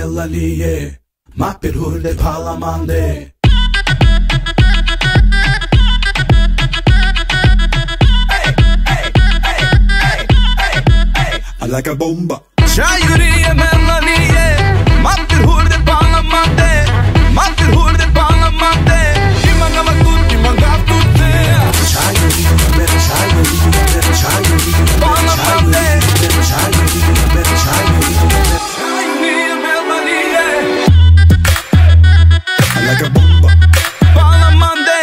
Melanie, mappir hurde palamande. I like a bomba. Shayuri Melanie, mappir hurde palamande, mappir hurde palamande. Imanga tutti, imanga tutte. Shayuri palamande, I like a bomba. Palamande.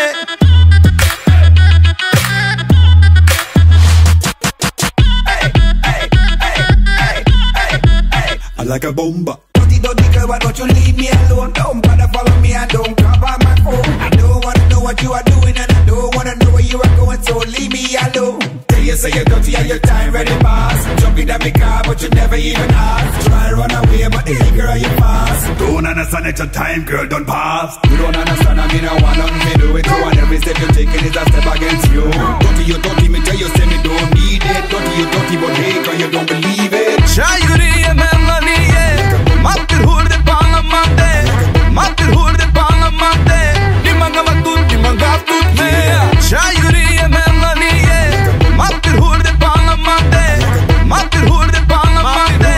I like a bomba. Dirty girl, why don't you leave me alone? Don't bother follow me, I don't cover my phone. I don't wanna know what you are doing, and I don't wanna know where you are going, so leave me alone. Tell you say you're dirty and your time ready pass. Jump in that car, but you never even ask. Try run away, but hey girl, you fast. Don't understand that your time, girl, don't pass. You don't understand, I mean I want nothing to do with you, and every step you're taking is a step against you. Dirty, you dirty, me tell you say me don't need it. Dirty, you dirty, but hey girl, you don't believe it. Shayuri Melanie, mappir hurde palamande, mappir hurde palamande. Imanga tutti, imanga tutte. Shayuri Melanie, mappir hurde palamande, mappir hurde palamande.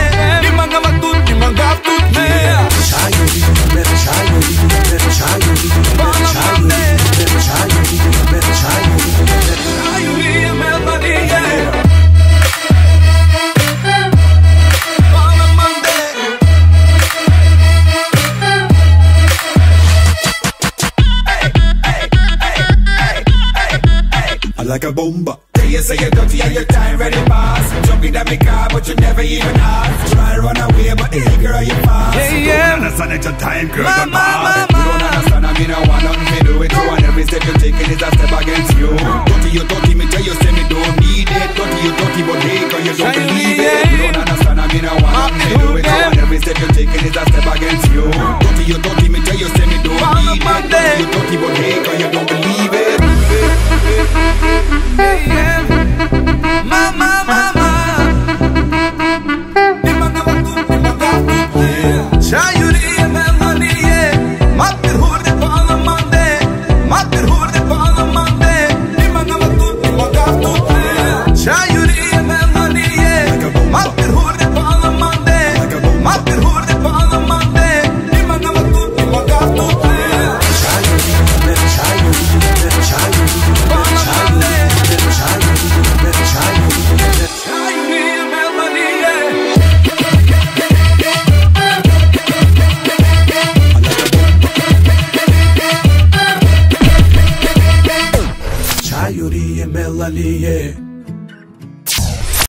Imanga tutti, imanga tutte. Shayuri Palamande. Shayuri Melanie. I like a bomba. Tell you say you're dirty and your time ready pass. Jump in that car, but you never even ask. Try run away, but hey girl, you fast. Yeah. Don't understand that your time, girl, Ma, don't ma, pass. You don't understand, I mean I want nothing to do with you, and every step you're taking is a step against you. Dirty, you dirty, me tell you say me don't need it. Dirty, you dirty, but hey girl, you don't believe it. You don't understand, I mean I want nothing to do with you, and every step you're taking is a step against you. Dirty, you dirty, me tell you say me don't need it. Dirty, you dirty, but hey girl, you don't believe it. Yeah.